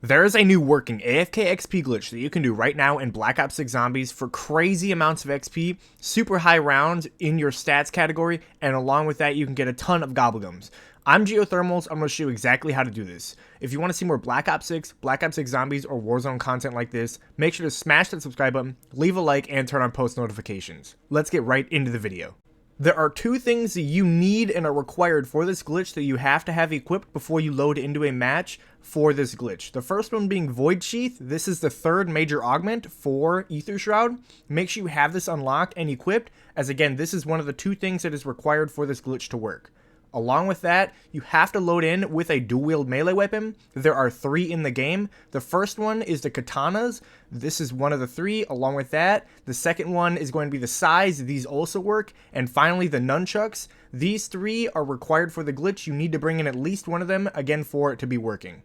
There is a new working AFK XP glitch that you can do right now in Black Ops 6 Zombies for crazy amounts of XP, super high rounds in your stats category, and along with that you can get a ton of gobblegums. I'm Geothermals, I'm going to show you exactly how to do this. If you want to see more Black Ops 6, Black Ops 6 Zombies, or Warzone content like this, make sure to smash that subscribe button, leave a like, and turn on post notifications. Let's get right into the video. There are two things that you need and are required for this glitch that you have to have equipped before you load into a match for this glitch. The first one being Void Sheath. This is the third major augment for Ether Shroud. Make sure you have this unlocked and equipped, as again, this is one of the two things that is required for this glitch to work. Along with that, you have to load in with a dual-wield melee weapon. There are 3 in the game. The first one is the katanas. This is one of the 3. Along with that, the second one is going to be the sais. These also work. And finally, the nunchucks. These 3 are required for the glitch. You need to bring in at least one of them, again, for it to be working.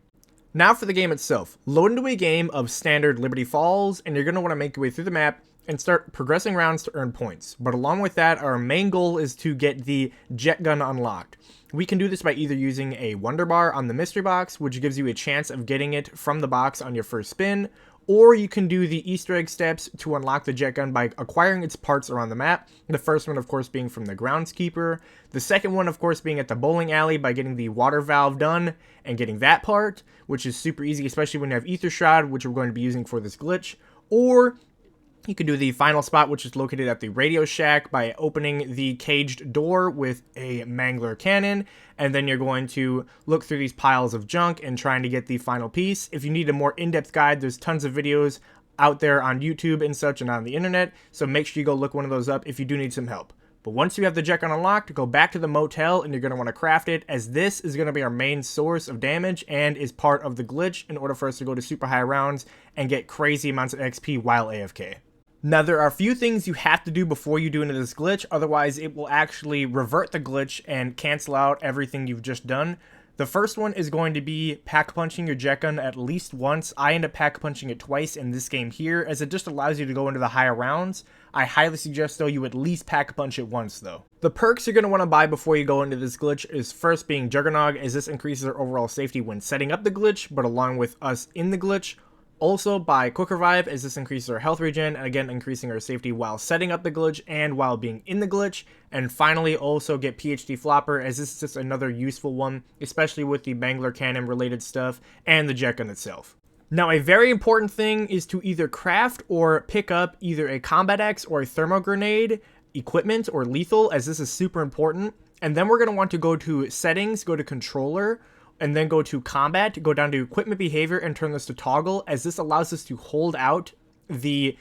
Now for the game itself. Load into a game of standard Liberty Falls, and you're going to want to make your way through the map and start progressing rounds to earn points. But along with that, our main goal is to get the jet gun unlocked. We can do this by either using a wonder bar on the mystery box, which gives you a chance of getting it from the box on your first spin, or you can do the Easter egg steps to unlock the jet gun by acquiring its parts around the map. The first one, of course, being from the groundskeeper. The second one, of course, being at the bowling alley by getting the water valve done and getting that part, which is super easy, especially when you have Ether Shroud, which we're going to be using for this glitch. Or you can do the final spot, which is located at the Radio Shack, by opening the caged door with a Mangler cannon, and then you're going to look through these piles of junk and trying to get the final piece. If you need a more in-depth guide, there's tons of videos out there on YouTube and such and on the internet, so make sure you go look one of those up if you do need some help. But once you have the jet gun unlocked, go back to the motel and you're going to want to craft it, as this is going to be our main source of damage and is part of the glitch in order for us to go to super high rounds and get crazy amounts of XP while AFK. Now, there are a few things you have to do before you do into this glitch, otherwise it will actually revert the glitch and cancel out everything you've just done. The first one is going to be pack punching your jet gun at least once. I end up pack punching it twice in this game here, as it just allows you to go into the higher rounds. I highly suggest, though, you at least pack punch it once, though. The perks you're going to want to buy before you go into this glitch is first being Juggernog, as this increases our overall safety when setting up the glitch, but along with us in the glitch. Also, buy Quick Revive, as this increases our health regen, and again, increasing our safety while setting up the glitch and while being in the glitch. And finally, also get PhD Flopper, as this is just another useful one, especially with the Mangler Cannon related stuff and the jet gun itself. Now, a very important thing is to either craft or pick up either a combat axe or a thermo grenade equipment or lethal, as this is super important. And then we're going to want to go to settings, go to controller, and then go to combat, go down to equipment behavior and turn this to toggle, as this allows us to hold out the,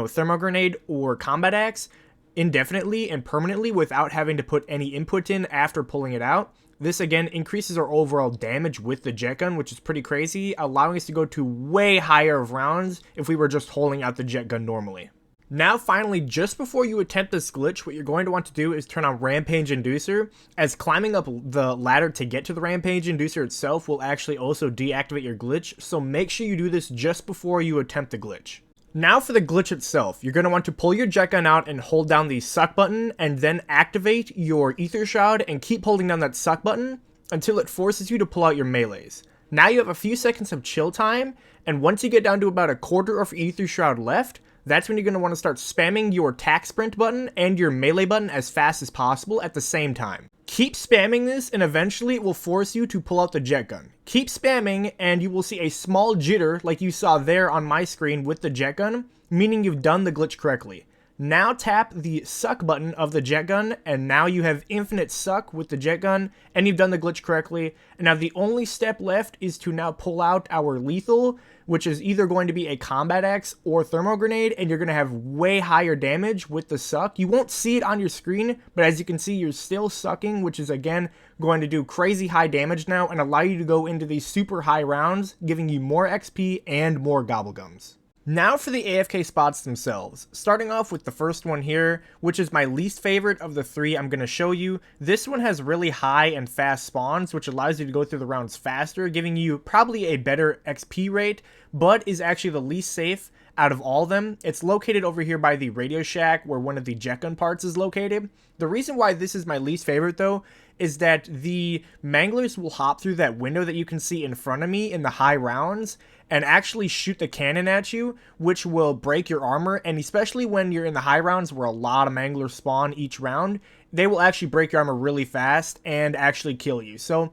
thermo grenade or combat axe indefinitely and permanently without having to put any input in after pulling it out. This again increases our overall damage with the jet gun, which is pretty crazy, allowing us to go to way higher rounds if we were just holding out the jet gun normally. Now finally, just before you attempt this glitch, what you're going to want to do is turn on Rampage Inducer, as climbing up the ladder to get to the Rampage Inducer itself will actually also deactivate your glitch, so make sure you do this just before you attempt the glitch. Now for the glitch itself, you're going to want to pull your jet gun out and hold down the suck button, and then activate your Ether Shroud and keep holding down that suck button until it forces you to pull out your melees. Now you have a few seconds of chill time, and once you get down to about a quarter of Ether Shroud left, that's when you're going to want to start spamming your attack sprint button and your melee button as fast as possible at the same time. Keep spamming this, and eventually it will force you to pull out the jet gun. Keep spamming and you will see a small jitter like you saw there on my screen with the jet gun, meaning you've done the glitch correctly. Now tap the suck button of the jet gun, and now you have infinite suck with the jet gun, and you've done the glitch correctly. And now the only step left is to now pull out our lethal, which is either going to be a combat axe or thermo grenade, and you're going to have way higher damage with the suck. You won't see it on your screen, but as you can see, you're still sucking, which is again going to do crazy high damage now and allow you to go into these super high rounds, giving you more XP and more gobblegums. Now for the AFK spots themselves, starting off with the first one here, which is my least favorite of the 3 I'm going to show you. This one has really high and fast spawns, which allows you to go through the rounds faster, giving you probably a better XP rate, but is actually the least safe out of all of them. It's located over here by the Radio Shack, where one of the jet gun parts is located. The reason why this is my least favorite, though, is that the manglers will hop through that window that you can see in front of me in the high rounds and actually shoot the cannon at you, which will break your armor. And especially when you're in the high rounds where a lot of manglers spawn each round, they will actually break your armor really fast and actually kill you. So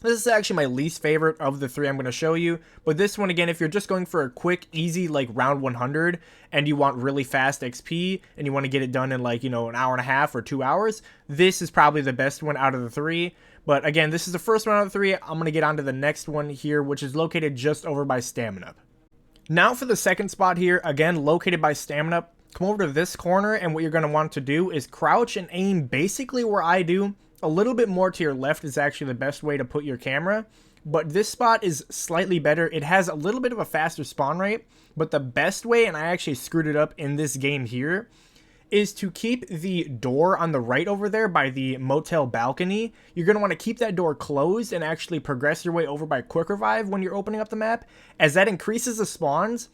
this is actually my least favorite of the three I'm going to show you. But this one, again, if you're just going for a quick, easy, like round 100 and you want really fast XP and you want to get it done in like, you know, an hour and a half or 2 hours, this is probably the best one out of the three. But again, this is the first one out of the three. I'm going to get on to the next one here, which is located just over by Stamina. Now for the second spot here, again, located by Stamina. Come over to this corner, and what you're going to want to do is crouch and aim basically where I do. A little bit more to your left is actually the best way to put your camera, but this spot is slightly better. It has a little bit of a faster spawn rate, but the best way, and I actually screwed it up in this game here, is to keep the door on the right over there by the motel balcony. You're going to want to keep that door closed and actually progress your way over by Quick Revive when you're opening up the map, as that increases the spawns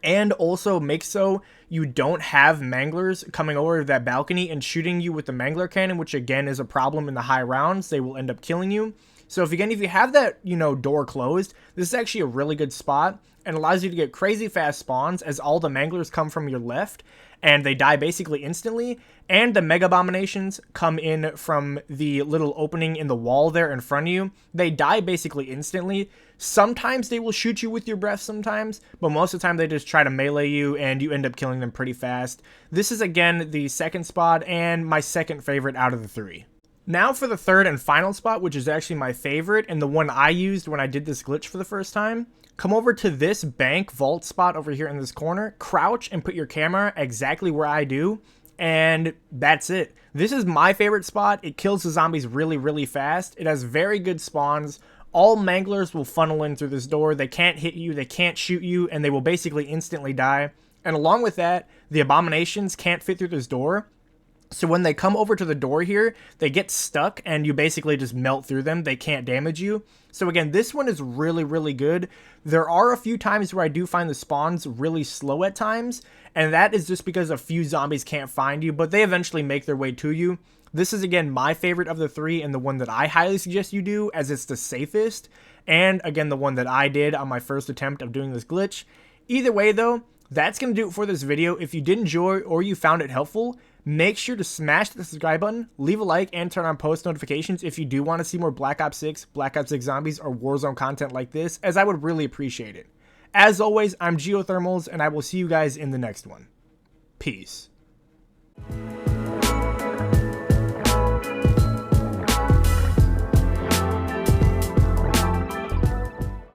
and also makes so you don't have manglers coming over that balcony and shooting you with the mangler cannon, which again is a problem in the high rounds. They will end up killing you. So if you have that, you know, door closed, this is actually a really good spot and allows you to get crazy fast spawns as all the manglers come from your left and they die basically instantly, and the mega abominations come in from the little opening in the wall there in front of you. They die basically instantly. Sometimes they will shoot you with your breath sometimes, but most of the time they just try to melee you and you end up killing them pretty fast. This is again the second spot and my second favorite out of the three. Now for the third and final spot, which is actually my favorite and the one I used when I did this glitch for the first time. Come over to this bank vault spot over here in this corner, crouch and put your camera exactly where I do, and that's it. This is my favorite spot. It kills the zombies really, really fast. It has very good spawns. All manglers will funnel in through this door. They can't hit you, they can't shoot you, and they will basically instantly die. And along with that, the abominations can't fit through this door. So when they come over to the door here, they get stuck and you basically just melt through them. They can't damage you. So again, this one is really, really good. There are a few times where I do find the spawns really slow at times, and that is just because a few zombies can't find you, but they eventually make their way to you. This is again my favorite of the three and the one that I highly suggest you do, as it's the safest, and again the one that I did on my first attempt of doing this glitch. Either way though, that's going to do it for this video. If you did enjoy or you found it helpful, make sure to smash the subscribe button, leave a like, and turn on post notifications if you do want to see more Black Ops 6, Black Ops 6 Zombies, or Warzone content like this, as I would really appreciate it. As always, I'm Geothermals, and I will see you guys in the next one. Peace.